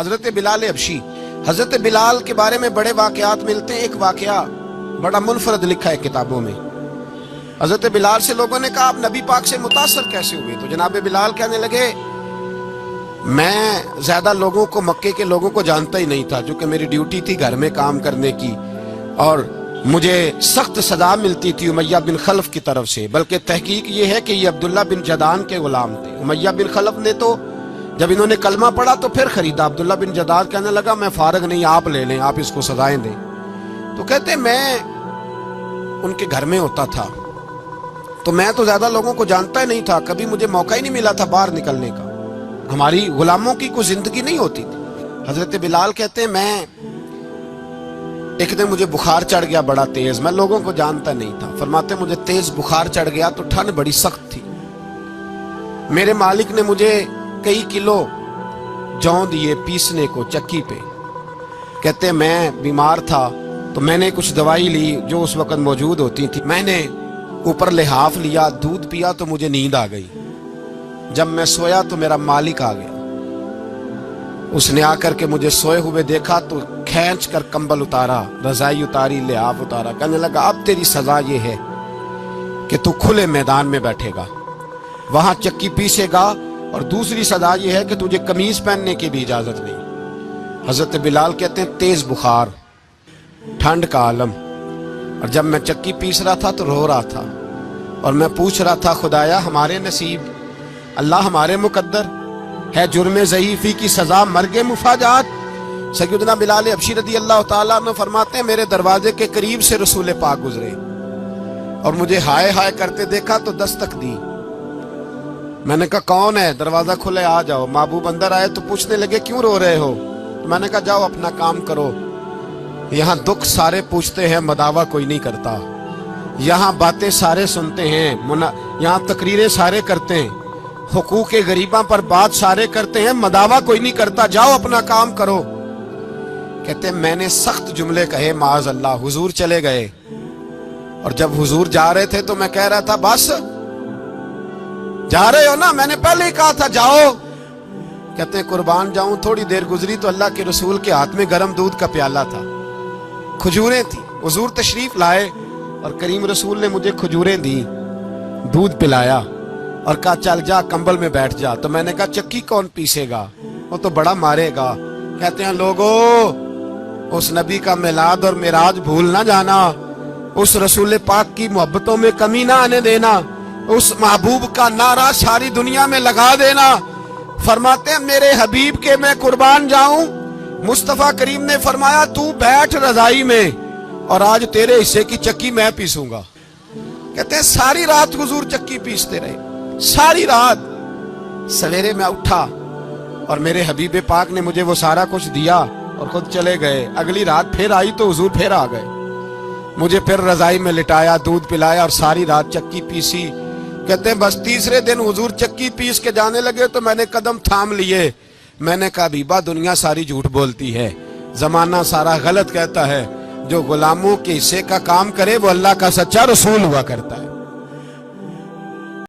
حضرت بلال حبشی، حضرت بلال کے بارے میں بڑے واقعات ملتے ہیں۔ ایک واقعہ بڑا منفرد لکھا ہے کتابوں میں۔ حضرت بلال سے لوگوں نے کہا آپ نبی پاک سے متاثر کیسے ہوئے؟ تو جناب بلال کہنے لگے میں زیادہ لوگوں کو، مکے کے لوگوں کو جانتا ہی نہیں تھا، جو کہ میری ڈیوٹی تھی گھر میں کام کرنے کی، اور مجھے سخت سزا ملتی تھی امیہ بن خلف کی طرف سے۔ بلکہ تحقیق یہ ہے کہ یہ عبداللہ بن جدان کے غلام تھے۔ امیہ بن خلف نے تو جب انہوں نے کلمہ پڑھا تو پھر خریدا۔ عبداللہ بن جدان کہنے لگا میں فارغ نہیں، آپ لے لیں، آپ اس کو سزائیں دیں۔ تو کہتے میں ان کے گھر میں ہوتا تھا تو میں تو زیادہ لوگوں کو جانتا ہی نہیں تھا، کبھی مجھے موقع ہی نہیں ملا تھا باہر نکلنے کا، ہماری غلاموں کی کوئی زندگی نہیں ہوتی تھی۔ حضرت بلال کہتے ہیں میں ایک دن مجھے بخار چڑھ گیا بڑا تیز، میں لوگوں کو جانتا نہیں تھا۔ فرماتے مجھے تیز بخار چڑھ گیا تو ٹھنڈ بڑی سخت تھی، میرے مالک نے مجھے کئی کلو جو دیے پیسنے کو چکی پہ۔ کہتے میں بیمار تھا تو میں نے کچھ دوائی لی جو اس وقت موجود ہوتی تھی، میں نے اوپر لحاف لیا، دودھ پیا تو مجھے نیند آ گئی۔ جب میں سویا تو میرا مالک آ گیا، اس نے آ کر کے مجھے سوئے ہوئے دیکھا تو کھینچ کر کمبل اتارا، رضائی اتاری، لحاف اتارا، کہنے لگا اب تیری سزا یہ ہے کہ تو کھلے میدان میں بیٹھے گا، وہاں چکی پیسے گا، اور دوسری سزا یہ ہے کہ تجھے قمیض پہننے کی بھی اجازت نہیں۔ حضرت بلال کہتے ہیں تیز بخار، ٹھنڈ کا عالم، اور جب میں چکی پیس رہا تھا تو رو رہا تھا، اور میں پوچھ رہا تھا خدایا ہمارے نصیب، اللہ ہمارے مقدر ہے جرم ضعیفی کی سزا مرگ مفاجات۔ سیدنا بلال حبشی رضی اللہ تعالیٰ عنہ فرماتے ہیں میرے دروازے کے قریب سے رسول پاک گزرے اور مجھے ہائے ہائے کرتے دیکھا تو دستک دی۔ میں نے کہا کون ہے؟ دروازہ کھلے آ جاؤ۔ محبوب اندر آئے تو پوچھنے لگے کیوں رو رہے ہو؟ تو میں نے کہا جاؤ اپنا کام کرو، یہاں دکھ سارے پوچھتے ہیں مداوا کوئی نہیں کرتا، یہاں باتیں سارے سنتے ہیں، یہاں تقریریں سارے کرتے ہیں، حقوق غریباں پر بات سارے کرتے ہیں، مداوا کوئی نہیں کرتا، جاؤ اپنا کام کرو۔ کہتے ہیں میں نے سخت جملے کہے معاذ اللہ، حضور چلے گئے، اور جب حضور جا رہے تھے تو میں کہہ رہا تھا بس جا رہے ہو نا، میں نے پہلے ہی کہا تھا جاؤ۔ کہتے ہیں قربان جاؤں، تھوڑی دیر گزری تو اللہ کے رسول کے ہاتھ میں گرم دودھ کا پیالہ تھا، کھجوریں تھیں، حضور تشریف لائے اور کریم رسول نے مجھے کھجوریں دی، دودھ پلایا اور کہا چل جا کمبل میں بیٹھ جا۔ تو میں نے کہا چکی کون پیسے گا، وہ تو بڑا مارے گا۔ کہتے ہیں لوگو اس نبی کا میلاد اور معراج بھول نہ جانا، اس رسول پاک کی محبتوں میں کمی نہ آنے دینا، اس محبوب کا نعرہ ساری دنیا میں لگا دینا۔ فرماتے ہیں میرے حبیب کے میں قربان جاؤں، مصطفیٰ کریم نے فرمایا تو بیٹھ رضائی میں اور آج تیرے حصے کی چکی میں پیسوں گا۔ کہتے ہیں ساری رات حضور چکی پیستے رہے، ساری رات۔ سویرے میں اٹھا اور میرے حبیب پاک نے مجھے وہ سارا کچھ دیا اور خود چلے گئے۔ اگلی رات پھر آئی تو حضور پھر آ گئے، مجھے پھر رضائی میں لٹایا، دودھ پلایا اور ساری رات چکی پیسی۔ کہتے ہیں بس تیسرے دن حضور چکی پیس کے جانے لگے تو میں نے قدم تھام لیے، میں نے کہا بیبا دنیا ساری جھوٹ بولتی ہے، زمانہ سارا غلط کہتا ہے، جو غلاموں کے حصے کا کام کرے وہ اللہ کا سچا رسول ہوا کرتا ہے۔